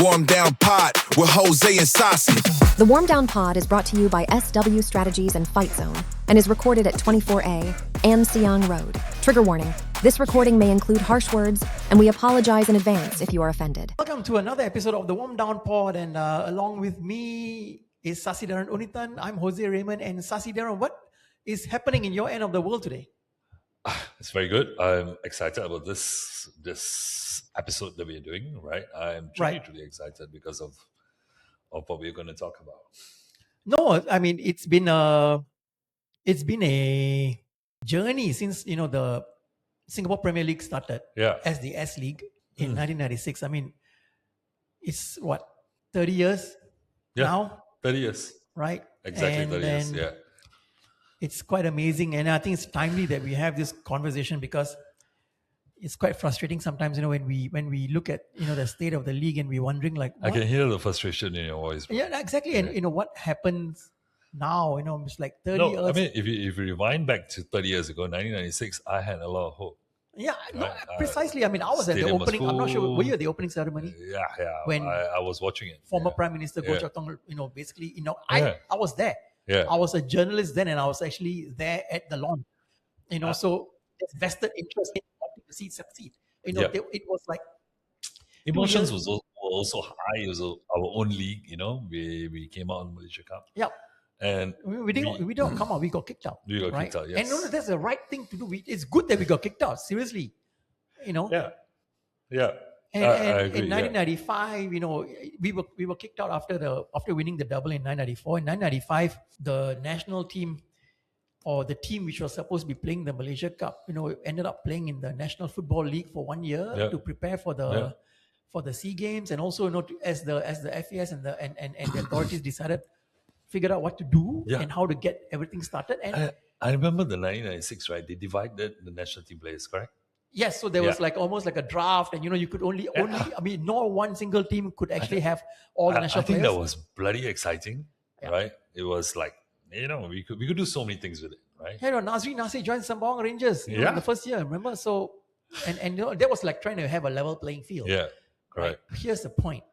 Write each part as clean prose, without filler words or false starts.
Warmdown Pod with Jose and Saucy. The Warmdown Pod is brought to you by SW Strategies and Fight Zone and is recorded at 24A and Siang Road. Trigger warning. This recording may include harsh words, and we apologize in advance if you are offended. Welcome to another episode of the Warmdown Pod, and along with me is Sasi Darren Unitan. I'm Jose Raymond, and Sasi Darren, what is happening in your end of the world today? It's very good. I'm excited about this episode that we're doing, right? I'm truly excited because of what we're going to talk about. No, I mean it's been a journey since the Singapore Premier League started as the S.League in 1996. I mean, it's what, 30 years now? 30 years. Right? Exactly, 30 years, yeah. It's quite amazing, and I think it's timely that we have this conversation because it's quite frustrating sometimes, when we look at the state of the league and we're wondering what? I can hear the frustration in your voice. Bro. Yeah, exactly. And what happens now? It's like 30 years. I mean, if you rewind back to 30 years ago, 1996, I had a lot of hope. Yeah, right? Precisely. I mean, I was at the opening. I'm not sure. Were you at the opening ceremony? Yeah. When I was watching it. Former Prime Minister Goh Chok Tong, basically, I was there. Yeah. I was a journalist then, and I was actually there at the launch. So there's vested interest in wanting to see it succeed. It was like emotions was also high. It was our own league. We came out in Malaysia Cup. Yeah. And we don't come out. We got kicked out. We got kicked out. Yes. And that's the right thing to do. It's good that we got kicked out. Seriously, Yeah. And I agree, in 1995, we were kicked out after winning the double in 1994. In 1995, the national team, or the team which was supposed to be playing the Malaysia Cup, ended up playing in the National Football League for 1 year to prepare for the SEA Games, and also as the FAS and the authorities decided, figured out what to do and how to get everything started. And I remember the 1996, right? They divided the national team players, correct? Yes, so there was almost like a draft, and you could only no one single team could actually have all the national players. I think that was bloody exciting, right? It was like we could do so many things with it, right? Yeah, Nasri joined Sembawang Rangers in the first year, remember? So and that was like trying to have a level playing field. Yeah, correct. Right? Here's the point: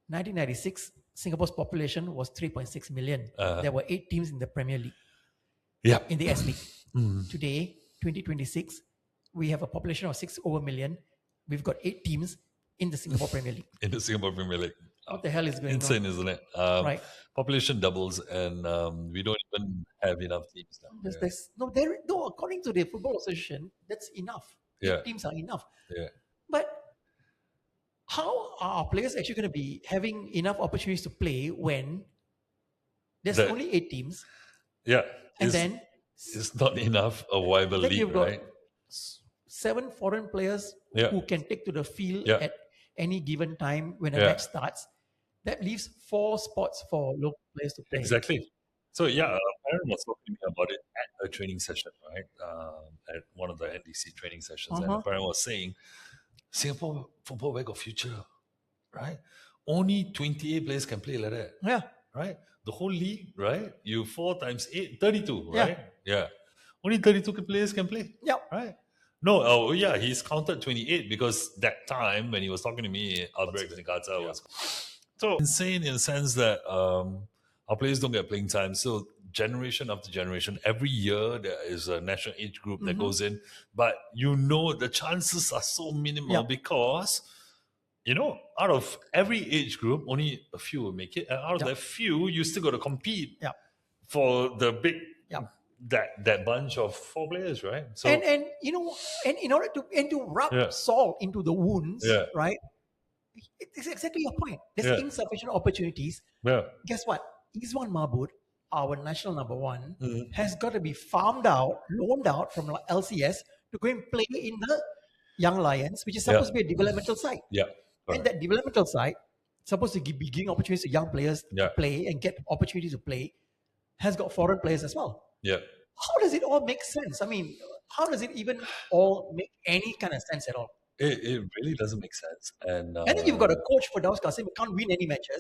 1996, Singapore's population was 3.6 million. There were 8 teams in the Premier League. Yeah, in the S.League. Today, 2026. We have a population of 6 over million. We've got 8 teams in the Singapore Premier League. In the Singapore Premier League. What the hell is going Insane, on? Isn't it? Right. Population doubles, and we don't even have enough teams now. No, according to the Football Association, that's enough. 8 teams are enough. Yeah. But how are our players actually going to be having enough opportunities to play when there's only 8 teams? Yeah. And then it's not enough a viable league, right? 7 foreign players who can take to the field at any given time when a match starts. That leaves 4 spots for local players to play. Exactly. So Aaron was talking to me about it at a training session, right? At one of the NDC training sessions, and Aaron was saying, Singapore football where got future, right? Only 28 players can play like that. Yeah. Right? The whole league, right? You 4 times 8, 32, right? Yeah. Only 32 players can play. Yeah. Right? No, he's counted 28 because that time when he was talking to me, Albrecht Nikata was so insane in the sense that our players don't get playing time. So generation after generation, every year there is a national age group that goes in, but the chances are so minimal because out of every age group, only a few will make it, and out of that few, you still got to compete for the big. That bunch of 4 players, right? So and in order to rub salt into the wounds, right? It's exactly your point. There's insufficient opportunities. Yeah. Guess what? Izwan Mahmud, our national number 1, has got to be loaned out from LCS to go and play in the Young Lions, which is supposed to be a developmental side. Yeah. And that developmental side, supposed to be giving opportunities to young players to play and get opportunities to play, has got foreign players as well. Yeah. How does it all make sense? I mean, how does it even all make any kind of sense at all? It really doesn't make sense. And then you've got a coach for Daus Kasim who can't win any matches.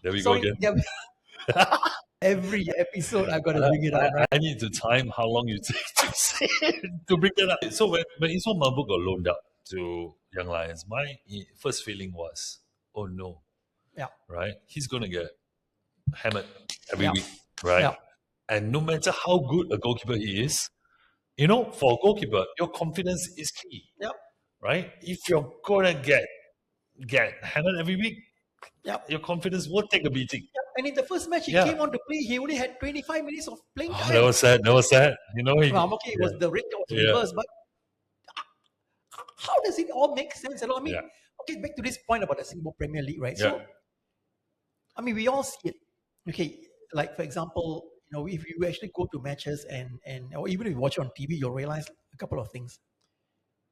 There we go again. Every episode I've got to bring it up. Right? I need to time how long you take to say to bring it up. So when Iswan Mahmud got loaned out to Young Lions, my first feeling was, oh no, Yeah. right? He's going to get hammered every Yeah. week, right? Yeah. And no matter how good a goalkeeper he is, you know, for a goalkeeper, your confidence is key, Yeah. right? If you're going to get hammered every week, Yeah. your confidence will take a beating. Yeah. And in the first match he Yeah. came on to play, he only had 25 minutes of playing Oh, time. that was sad. That was sad. You know, Well, okay, it was the rate that was reversed, but how does it all make sense? And I mean, okay, back to this point about the Singapore Premier League, right? So, I mean, we all see it. Okay, like for example, you know, if you actually go to matches and or even if you watch it on TV, you'll realize a couple of things.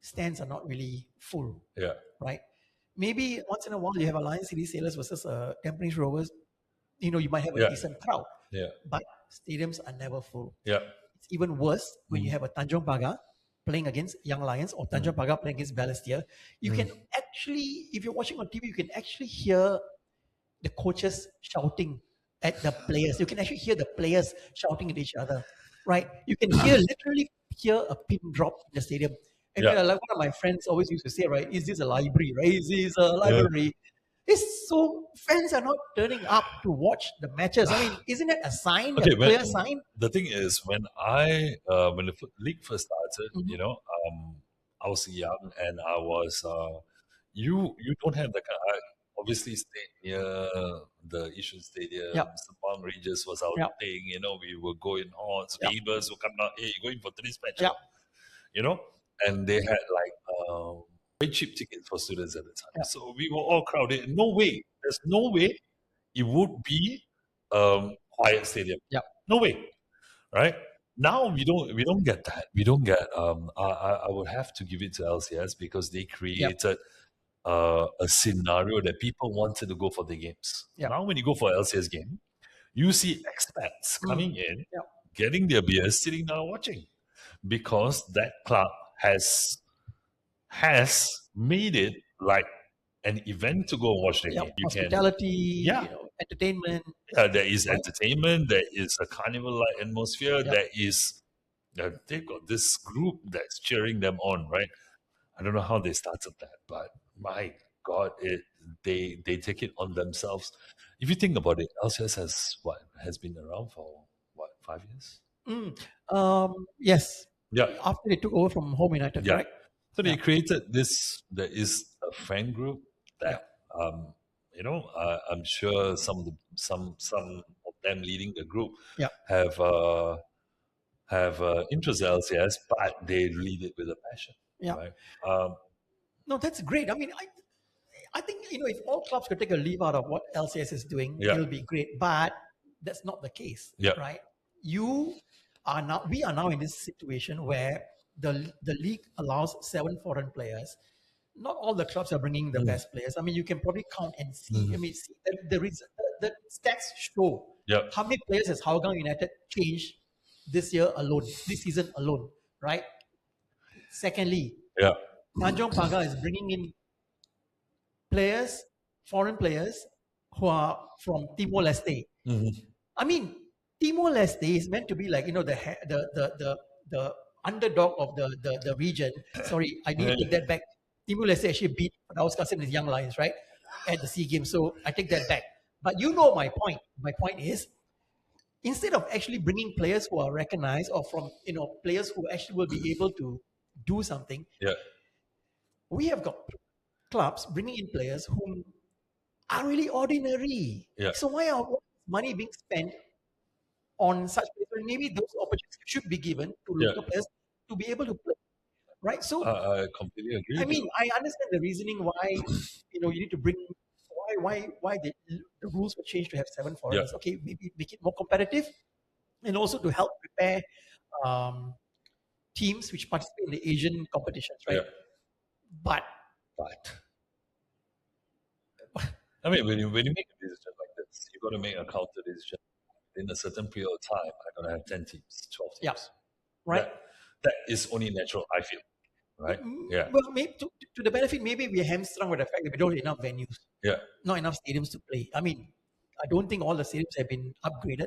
Stands are not really full. Yeah. Right. Maybe once in a while you have Alliance City Sailors versus Tampines Rovers. You know, you might have a decent crowd. Yeah. But stadiums are never full. Yeah. It's even worse when you have a Tanjong Pagar playing against Young Lions or Tanjong Pagar playing against Balestier. You can actually, if you're watching on TV, you can actually hear the coaches shouting at the players. You can actually hear the players shouting at each other, right? You can literally hear a pin drop in the stadium. And like one of my friends always used to say, right, is this a library, right? Is this a library? It's so fans are not turning up to watch the matches. I mean, isn't that a sign, a clear sign? The thing is, when the league first started, you know, I was young and I was you don't have the kind. I obviously stayed near the Yishun Stadium. Sepang Regis was our thing. You know, we would go in hordes. Neighbors would come down. Hey, you going for tennis match? You know, and they had like very cheap tickets for students at the time. So we were all crowded. There's no way it would be quiet stadium. No way. Right? Now we don't get that. We don't get I would have to give it to LCS because they created a scenario that people wanted to go for the games. Now when you go for an LCS game, you see expats coming in, getting their beers, sitting down watching. Because that club has made it like an event to go and watch the game. You Hospitality, you know, entertainment. There is entertainment. There is a carnival-like atmosphere. There is they've got this group that's cheering them on, right? I don't know how they started that, but my God, they take it on themselves. If you think about it, LCS has been around for 5 years? Yes. Yeah. After they took over from Home United, correct? So they created this. There is a fan group that, you know, I'm sure some of them leading the group have interest in LCS, but they lead it with a passion. Right? No, that's great. I mean, I think, you know, if all clubs could take a leave out of what LCS is doing, it'll be great. But that's not the case, right? We are now in this situation where the league allows 7 foreign players. Not all the clubs are bringing the best players. I mean, you can probably count and see. I mean, see the stats show how many players has Hougang United changed this season alone, right? Secondly, Tanjong Pagar is bringing in players, foreign players who are from Timor-Leste. I mean, Timor-Leste is meant to be like, you know, the underdog of the region. Sorry, I need to take that back. Timor-Leste actually beat Daus Kasim Young Lions, right, at the SEA Games. So I take that back. But you know my point. My point is, instead of actually bringing players who are recognized or from, you know, players who actually will be able to do something, we have got clubs bringing in players who are really ordinary. So why are money being spent on such players? Maybe those opportunities should be given to local players to be able to play, right? So I completely agree. I mean, I understand the reasoning why, you know, you need to bring why the rules were changed to have 7 foreigners. Okay, maybe make it more competitive, and also to help prepare teams which participate in the Asian competitions, right? But I mean, when you make a decision like this, you got to make a counter decision. In a certain period of time, I'm going to have 10 teams, 12 teams. Right. That is only natural, I feel. Right? Well, maybe to the benefit, maybe we're hamstrung with the fact that we don't have enough venues. Not enough stadiums to play. I mean, I don't think all the stadiums have been upgraded.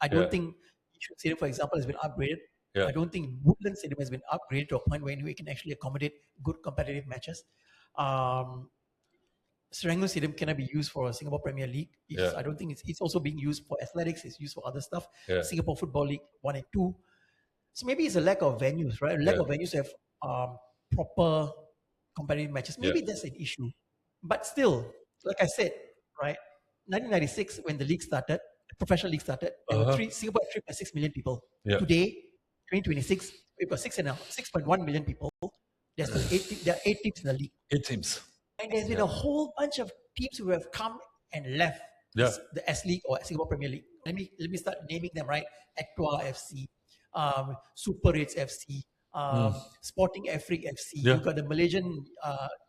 I don't think Yishun Stadium, for example, has been upgraded. I don't think Woodland Stadium has been upgraded to a point where we can actually accommodate good competitive matches. Serangoon Stadium cannot be used for a Singapore Premier League. I don't think it's also being used for athletics. It's used for other stuff. Singapore Football League 1 and 2. So maybe it's a lack of venues, right? A lack of venues to have proper competitive matches. Maybe that's an issue. But still, like I said, right? 1996, when the league started, the professional league started, there were Singapore had 3.6 million people. Today, 2026, we've got 6.1 million people. There are 8 teams in the league. 8 teams. And there's been a whole bunch of teams who have come and left the S.League or Singapore Premier League. Let me start naming them, right? Aqua FC, Super Reds FC, Sporting Afrique FC. We've got the Malaysian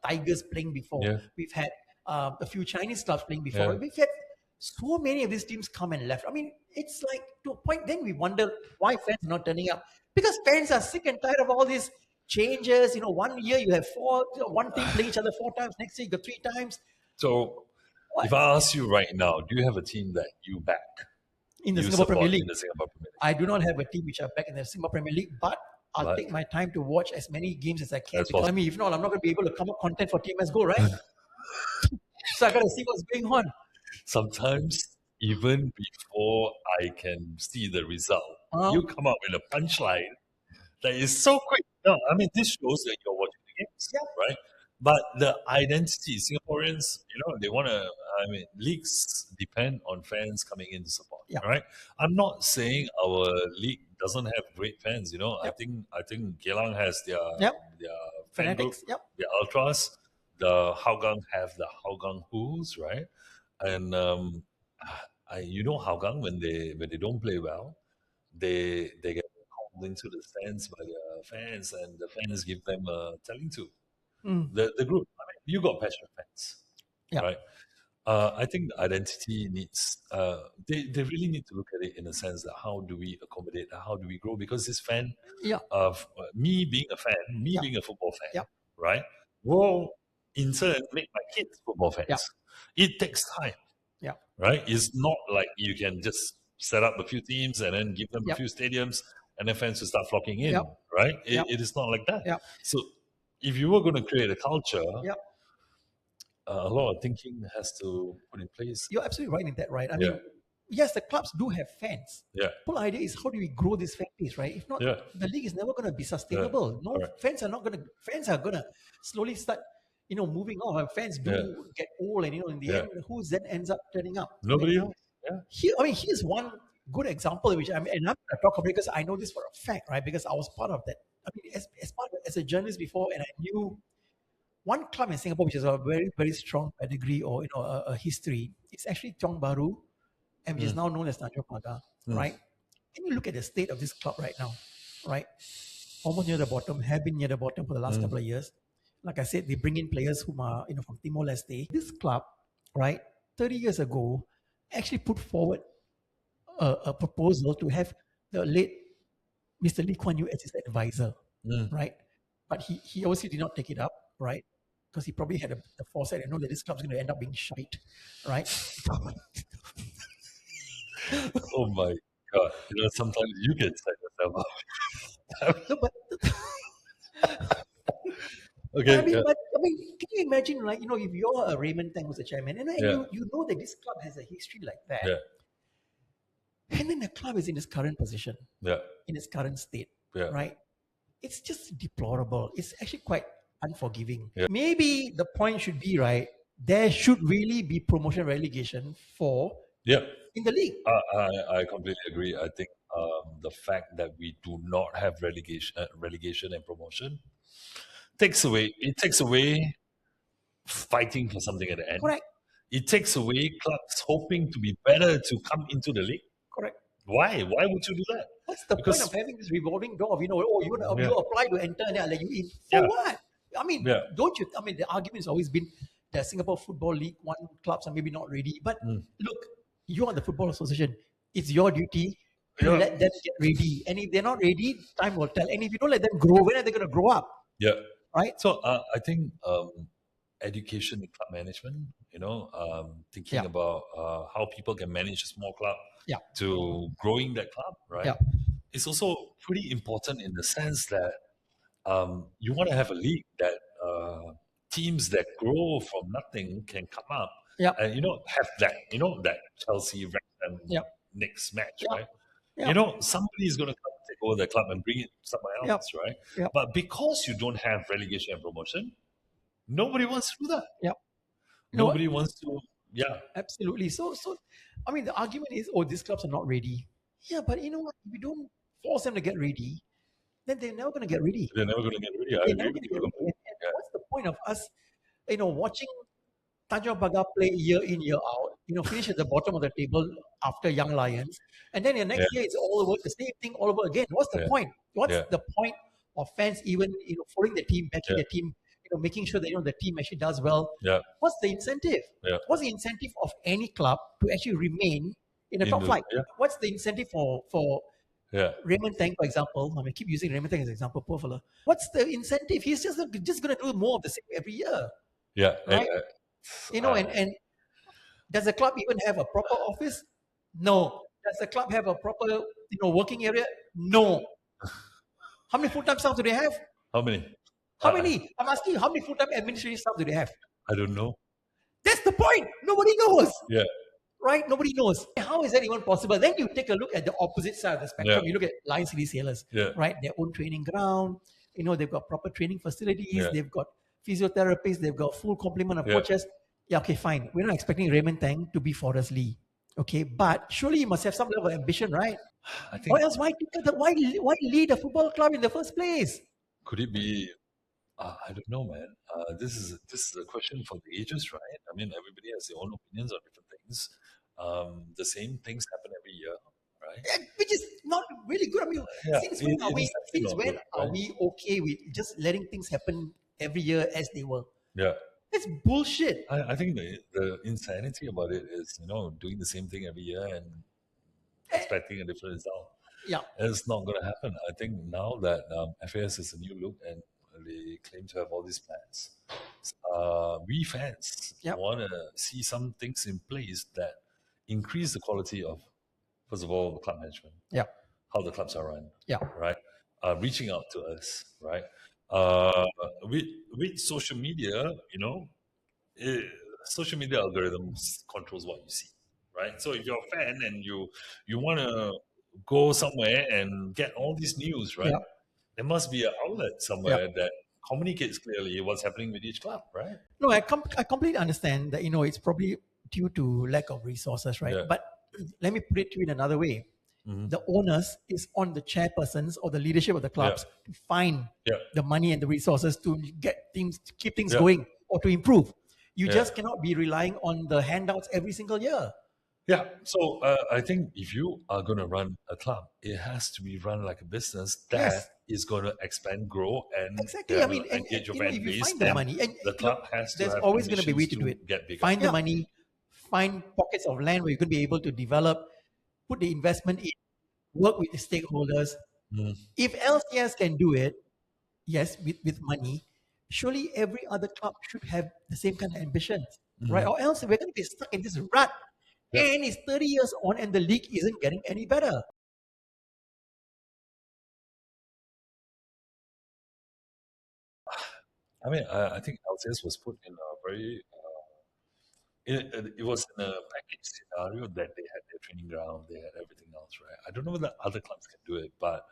Tigers playing before. We've had a few Chinese clubs playing before. We've had so many of these teams come and left. I mean, it's like to a point, then we wonder why fans are not turning up. Because fans are sick and tired of all these changes. 1 year you have one team play each other 4 times, next year you got 3 times. So if I ask you right now, do you have a team that you back in the Singapore Premier League? In the Singapore Premier League? I do not have a team which are back in the Singapore Premier League, but I'll take my time to watch as many games as I can. Because, if not, I'm not going to be able to come up content for TMS Go, right? So I got to see what's going on. Sometimes, even before I can see the result, you come up with a punchline that is so quick. No, I mean, this shows that you're watching the games, right? But the identity, Singaporeans, they want to, leagues depend on fans coming in to support, right? I'm not saying our league doesn't have great fans, I think Geylang has their fan group, their ultras. The Hougang have the Hougang Who's, right? And Hougang, when they don't play well, they get called into the stands by their fans, and the fans give them a telling to. The group. I mean, you got passionate fans, right? I think the identity needs. They really need to look at it in a sense that how do we accommodate, how do we grow? Because this fan, of me being a fan, being a football fan, right, will in turn make my kids football fans. It takes time. Right? It's not like you can just set up a few teams and then give them a few stadiums and then fans will start flocking in, right? It is not like that. So if you were going to create a culture, a lot of thinking has to put in place. You're absolutely right in that, right? I mean, yes, the clubs do have fans. The whole idea is how do we grow this fan base, right? If not, the league is never going to be sustainable. Fans are going to slowly start moving on. Fans do get old, and in the end, who then ends up turning up? Nobody else. Here's one good example, which I'm going to talk about because I know this for a fact, right? Because I was part of that. I mean, as a journalist before, and I knew one club in Singapore which has a very, very strong pedigree or a history. It's actually Tiong Bahru, and which is now known as Tanjong Pagar, right? Can you look at the state of this club right now, right? Almost near the bottom, have been near the bottom for the last couple of years. Like I said, they bring in players who are from Timor-Leste. This club, right, 30 years ago, actually put forward a proposal to have the late Mr. Lee Kuan Yew as his advisor, right? But he obviously did not take it up, right? Because he probably had the foresight and know that this club's going to end up being shite, right? Oh my God. Sometimes you get set yourself up. No, but okay. I mean, can you imagine, like, if you're a Raymond Tang who's the chairman, and you know that this club has a history like that, and then the club is in its current position, in its current state, right? It's just deplorable. It's actually quite unforgiving. Maybe the point should be, right, there should really be promotion relegation in the league. I completely agree. I think the fact that we do not have relegation and promotion takes away fighting for something at the end. Correct. It takes away clubs hoping to be better to come into the league. Correct. Why? Why would you do that? What's the point of having this revolving door of, you apply to enter and I'll let you in? For what? I mean, the argument has always been that Singapore Football League 1 clubs are maybe not ready. But look, you are the Football Association. It's your duty to let them get ready. And if they're not ready, time will tell. And if you don't let them grow, when are they going to grow up? Right? So I think education in club management, thinking about how people can manage a small club to growing that club, right? It's also pretty important in the sense that you want to have a league that teams that grow from nothing can come up Yeah. and have that Chelsea Wrexham Yeah. next match, Yeah. right? Yeah. Somebody is going to come take over the club and bring it somewhere Yeah. else, right? Yeah. But because you don't have relegation and promotion, nobody wants to do that. Yeah. Nobody wants to. Yeah. Absolutely. So I mean, the argument is, oh, these clubs are not ready. Yeah, but you know what? If you don't force them to get ready, then they're never going to get ready. They're never going to get ready. I They're agree never with going to you. get ready. And Yeah. what's the point of us, watching Tanjong Pagar play year in, year out, finish at the bottom of the table after Young Lions, and then the next year it's all over, the same thing all over again. What's the point? What's the point of fans even, following the team, backing the team, making sure that, the team actually does well? Yeah. What's the incentive? Yeah. What's the incentive of any club to actually remain in the top flight? Yeah. What's the incentive for Yeah. Raymond Tang, for example? I keep using Raymond Tang as an example, poor fella. What's the incentive? He's just going to do more of the same every year. Yeah. Right? And does the club even have a proper office? No. Does the club have a proper, working area? No. How many full-time staff do they have? How many? How many? I'm asking you, how many full-time administrative staff do they have? I don't know. That's the point. Nobody knows. Yeah. Right? Nobody knows. How is that even possible? Then you take a look at the opposite side of the spectrum. You look at Lions City Sailors, right? Their own training ground. They've got proper training facilities. They've got physiotherapists. They've got full complement of coaches. Yeah, okay, fine. We're not expecting Raymond Tang to be Forrest Lee. Okay, but surely you must have some level of ambition, right? I think. Or else why lead a football club in the first place? Could it be? I don't know, man. This is a question for the ages, right? I mean, everybody has their own opinions on different things. The same things happen every year, right? Yeah, which is not really good. I mean, since when are we okay with just letting things happen every year as they were? Yeah. That's bullshit. I think the insanity about it is, doing the same thing every year and expecting a different result. Yeah. It's not going to happen. I think now that FAS is a new look and they claim to have all these plans, we fans want to see some things in place that increase the quality of, first of all, the club management. Yeah. How the clubs are run. Yeah. Right. Reaching out to us. Right. With social media, social media algorithms controls what you see. Right. So if you're a fan and you want to go somewhere and get all this news, right? There must be an outlet somewhere that communicates clearly what's happening with each club, right? No, I completely understand that, it's probably due to lack of resources, right? Yeah. But let me put it to you in another way. The onus is on the chairpersons or the leadership of the clubs to find the money and the resources to keep things going or to improve. You just cannot be relying on the handouts every single year. Yeah. So I think if you are going to run a club, it has to be run like a business that is going to expand, grow, and exactly. I mean, engage your if fan you base. find the money, and the club has to. There's have always going to be a way to do ambitions it. Get bigger. Find the money, find pockets of land where you're going to be able to develop, put the investment in, work with the stakeholders. If LCS can do it, yes, with money, surely every other club should have the same kind of ambitions, right? Or else we're going to be stuck in this rut. And it's 30 years on and the league isn't getting any better. I mean, I think LCS was put in a very... It was in a package scenario that they had their training ground, they had everything else, right? I don't know whether other clubs can do it, but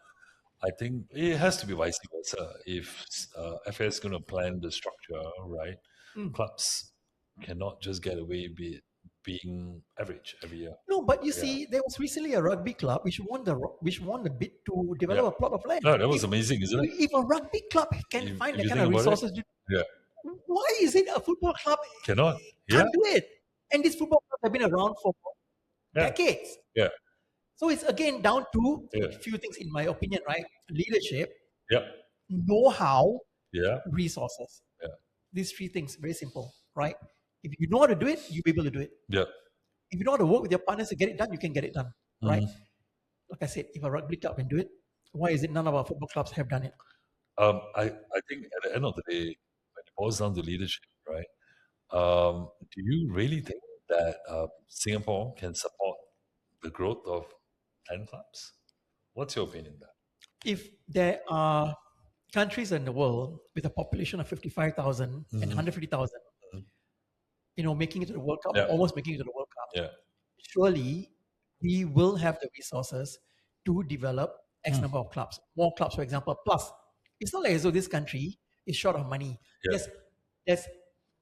I think it has to be vice versa. If FA is going to plan the structure, right, clubs cannot just get away with being average every year. No, but you see, there was recently a rugby club which won the bid to develop a plot of land. No, that was amazing, isn't it? If a rugby club can find the kind of resources, why is it a football club cannot can't do it? And these football clubs have been around for decades. Yeah. So it's again down to a few things, in my opinion, right? Leadership, know-how, resources. Yeah. These three things, very simple, right? If you know how to do it, you'll be able to do it. Yeah. If you know how to work with your partners to get it done, you can get it done, right? Like I said, if a rugby club can do it, why is it none of our football clubs have done it? I think at the end of the day, when it boils down to leadership, right? Do you really think that Singapore can support the growth of 10 clubs? What's your opinion there? If there are countries in the world with a population of 55,000 and 150,000, making it to the World Cup, almost making it to the World Cup, surely we will have the resources to develop X number of clubs, more clubs, for example. Plus, it's not like as though this country is short of money. There's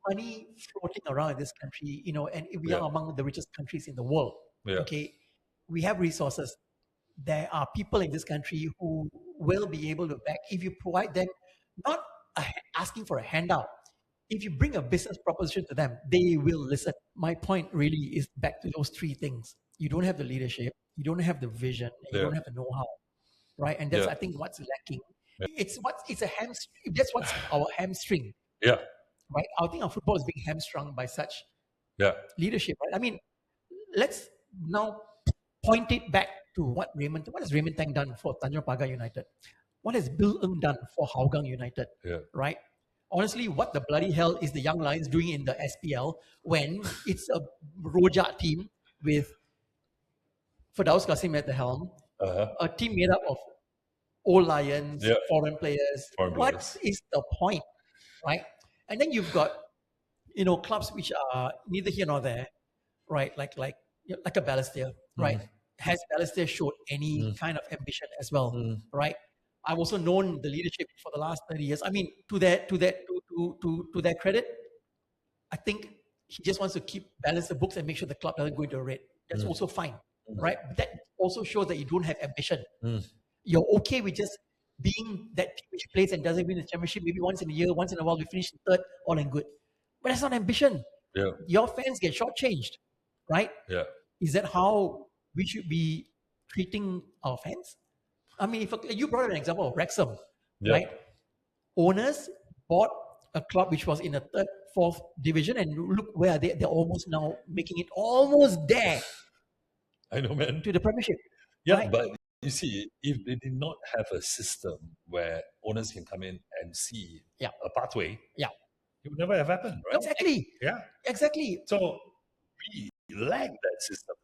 money floating around in this country, and we are among the richest countries in the world. Okay, we have resources. There are people in this country who will be able to back if you provide them, not asking for a handout. If you bring a business proposition to them, they will listen. My point really is back to those three things. You don't have the leadership, you don't have the vision, you don't have the know-how, right? And that's I think what's lacking. It's a hamstring. That's what's our hamstring. Right. I think our football is being hamstrung by such leadership. Right. I mean, let's now point it back to what has Raymond Tang done for Tanjong Pagar United? What has Bill Ng done for Hougang United? Right? Honestly, what the bloody hell is the Young Lions doing in the SPL when it's a Rojak team with Firdaus Qasim at the helm, a team made up of old Lions, foreign players. What is the point? Right? And then you've got, clubs which are neither here nor there, right? Like a Balestier, right? Has Balestier showed any kind of ambition as well, right? I've also known the leadership for the last 30 years. I mean, to their credit, I think he just wants to balance the books and make sure the club doesn't go into a red. That's also fine, right? But that also shows that you don't have ambition. You're okay with just being that team which plays and doesn't win the championship maybe once in a year, once in a while we finish third, all and good. But that's not ambition. Your fans get shortchanged, right? Is that how we should be treating our fans? I mean, you brought an example of Wrexham, right? Owners bought a club which was in the third, fourth division, and look where they're almost now making it almost there. I know, man. To the Premiership. Right? But you see, if they did not have a system where owners can come in and see a pathway, it would never have happened, right? Exactly. Exactly. So we lack that system.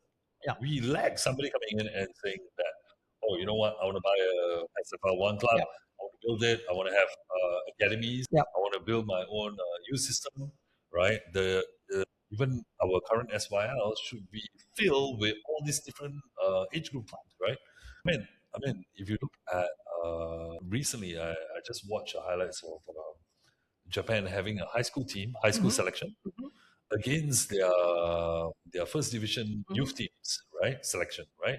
We lack somebody coming in and saying that, oh, you know what, I want to buy a SFL 1 club, I want to build it, I want to have academies, I want to build my own youth system, right? Even our current SYL should be filled with all these different age group clubs, right? I mean, if you look at recently, I just watched highlights of Japan having a high school team, high school selection against their first division youth teams, right? Selection, right?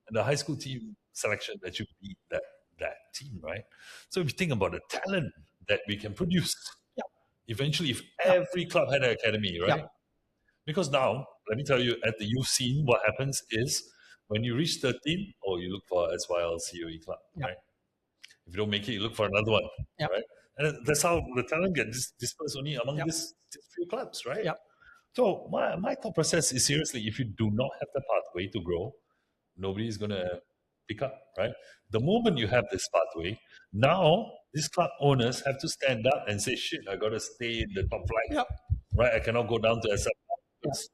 And the high school team selection that you beat that team, right? So if you think about the talent that we can produce, eventually, if every club had an academy, right? Because now, let me tell you, at the youth scene, what happens is when you reach 13, you look for SYL COE club, right? If you don't make it, you look for another one, right? And that's how the talent gets dispersed only among these few clubs, right? So my thought process is, seriously, if you do not have the pathway to grow, nobody's going to pick up, right? The moment you have this pathway, now these club owners have to stand up and say, shit, I got to stay in the top flight, right? I cannot go down to SFL.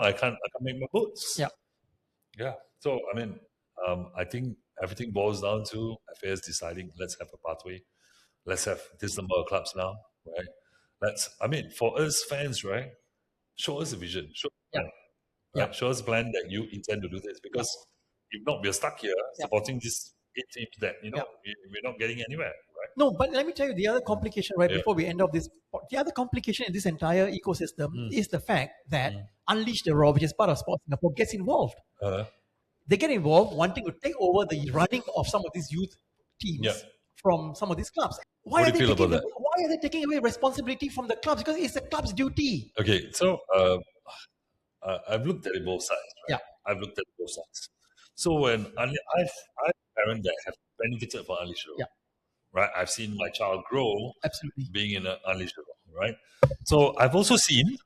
I can't make my boots. So, I mean, I think everything boils down to affairs deciding, let's have a pathway. Let's have this number of clubs now, right? For us fans, right? Show us a vision. Show us a plan that you intend to do this. Because if not, we're stuck here supporting these 8 teams that, we're not getting anywhere, right? No, but let me tell you the other complication, right, before we end off this. The other complication in this entire ecosystem is the fact that Unleash the Raw, which is part of Sports Singapore, gets involved. They get involved wanting to take over the running of some of these youth teams from some of these clubs. Why are they taking away responsibility from the clubs? Because it's the club's duty. Okay, so I've looked at it both sides. Right? I've looked at both sides. So when I've parents that have benefited from Unleash the Raw, right? I've seen my child grow, being in an Unleash the Raw, right? So I've also seen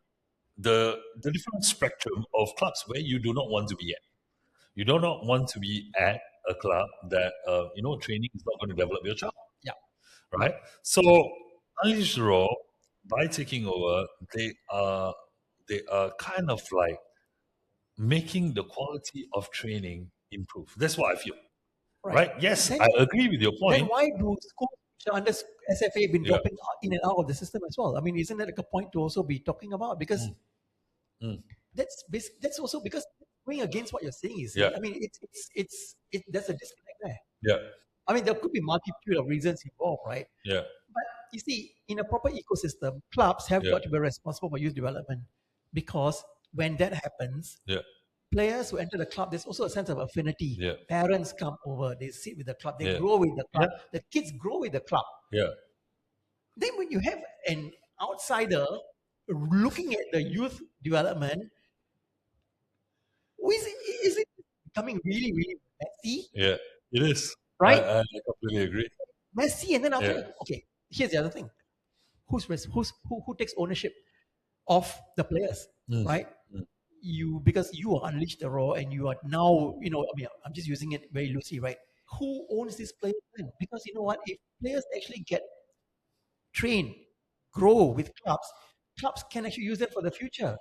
the different spectrum of clubs where you do not want to be at. You do not want to be at a club that training is not going to develop your child. Right? So Unleash the Raw, by taking over, they are kind of like making the quality of training improve. That's what I feel. Right? Yes, I agree with your point. Then why do schools So under SFA been dropping in and out of the system as well. I mean, isn't that like a point to also be talking about? Because that's also because going against what you're saying is. Yeah. I mean, there's a disconnect there. Yeah. I mean, there could be multitude of reasons involved, right? Yeah. But you see, in a proper ecosystem, clubs have Yeah. got to be responsible for youth development, because when that happens, Yeah. players who enter the club, there's also a sense of affinity. Yeah. Parents come over, they sit with the club, they Yeah. grow with the club. Yeah. The kids grow with the club. Yeah. Then when you have an outsider looking at the youth development, is it becoming really, really messy? Yeah. It is. Right? I completely agree. Messy, and then after Yeah. that, okay, here's the other thing. Who takes ownership of the players, right? Because you are unleashed the raw, and you are now, I mean, I'm just using it very loosely, right? Who owns these players then? Because you know what, if players actually get trained, grow with clubs can actually use them for the future.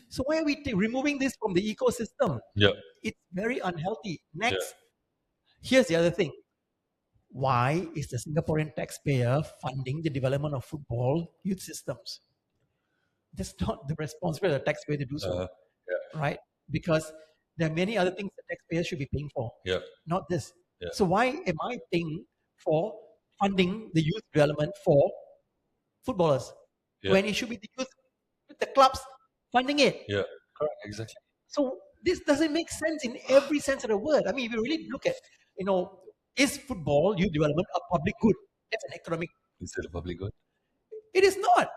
So why are we removing this from the ecosystem? Yeah. It's very unhealthy. Next, here's the other thing. Why is the Singaporean taxpayer funding the development of football youth systems? That's not the responsibility of the taxpayer to do so, right? Because there are many other things the taxpayers should be paying for, not this. Yeah. So why am I paying for funding the youth development for footballers when it should be the clubs funding it? Yeah. Correct. Exactly. So this doesn't make sense in every sense of the word. I mean, if you really look at, is football youth development a public good? That's an economic. Is it a public good? It is not.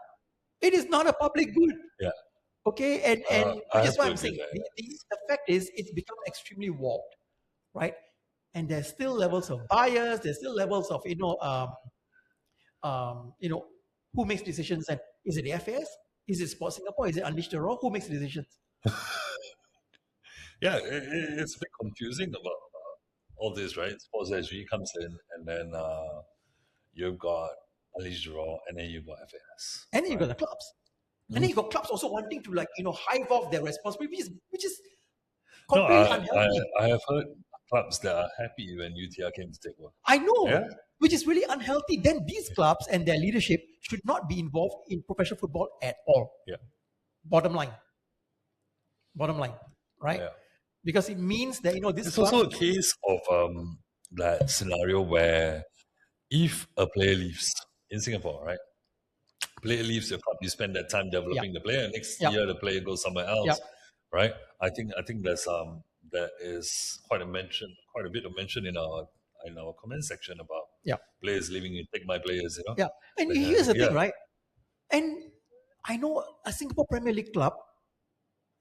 It is not a public good. Yeah. Okay, and I which is have why to I'm saying agree the fact is it's become extremely warped, right? And there's still levels of bias. There's still levels of who makes decisions, and is it the FAS? Is it Sport Singapore? Is it Unleash the Raw? Who makes the decisions? Yeah, it's a bit confusing about all this, right? Sports SG comes in, and then you've got Unleash the Raw, and then you've got FAS. And then you've got the clubs. And then you've got clubs also wanting to hive off their responsibilities, which is completely unhealthy. I have heard clubs that are happy when UTR came to take over. I know, Yeah. which is really unhealthy. Then these clubs and their leadership should not be involved in professional football at all. Yeah. Bottom line, right? Yeah. Because it means that this. It's also a case of that scenario where if a player leaves in Singapore, right? Player leaves your club, you spend that time developing the player, and next year the player goes somewhere else, right? I think there is quite a bit of mention in our comment section about players leaving. You take my players, Yeah, and here's the thing, right? And I know a Singapore Premier League club,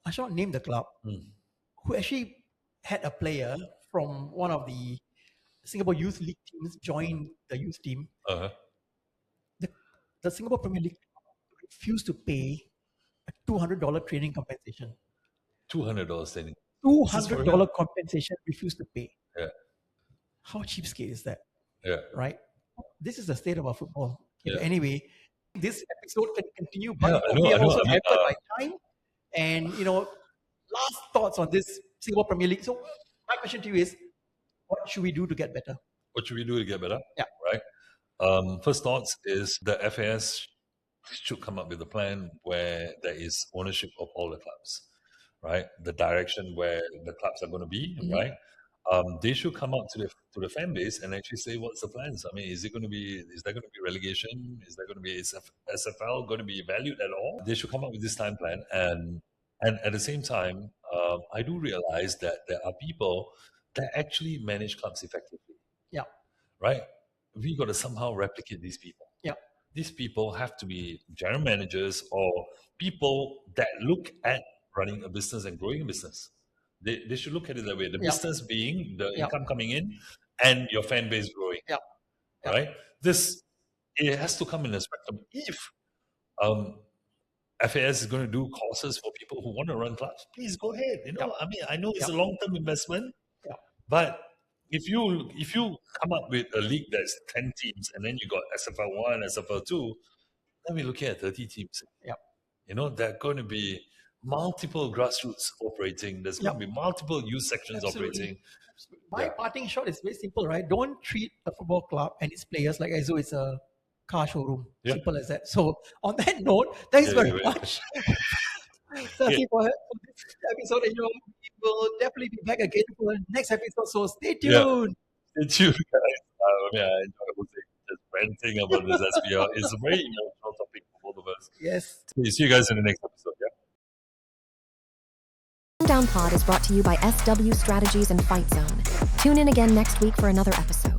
I shall not name the club, who actually had a player from one of the Singapore Youth League teams join the youth team. The Singapore Premier League refused to pay a $200 training compensation. $200 training. $200 compensation refused to pay. Yeah. How cheapskate is that? Yeah. Right? This is the state of our football. Okay, Yeah. but anyway, this episode can continue, but Yeah, I know, we are I know. also I mean, hampered by time. And, last thoughts on this Singapore Premier League. So my question to you is, what should we do to get better? What should we do to get better? Yeah. Right. First thoughts is the FAS should come up with a plan where there is ownership of all the clubs, right? The direction where the clubs are going to be, right? They should come up to the fan base and actually say what's the plans. I mean, is there going to be relegation? Is there going to be SFL going to be valued at all? They should come up with this time plan, and at the same time, I do realize that there are people that actually manage clubs effectively. Yeah. Right? We got to somehow replicate these people. Yeah. These people have to be general managers or people that look at running a business and growing a business. They should look at it that way. The business being the income coming in and your fan base growing. Yeah. Right? It has to come in a spectrum. If FAS is going to do courses for people who want to run clubs, please go ahead. I mean, I know it's a long-term investment, but if you come up with a league that's 10 teams and then you got SFL1, SFL2, then we're looking at 30 teams. Yeah. They're going to be multiple grassroots operating. There's going to be multiple youth sections operating. My parting shot is very simple, right? Don't treat a football club and its players like as though it's a car showroom. Simple as that. So on that note, thanks very much. Thank you for this episode. And, we will definitely be back again for the next episode. So stay tuned. Stay tuned, guys. I enjoy just ranting about this SPL. It's a very emotional topic for both of us. Yes. See you guys in the next episode. Warmdown Pod is brought to you by SW Strategies and Fight Zone. Tune in again next week for another episode.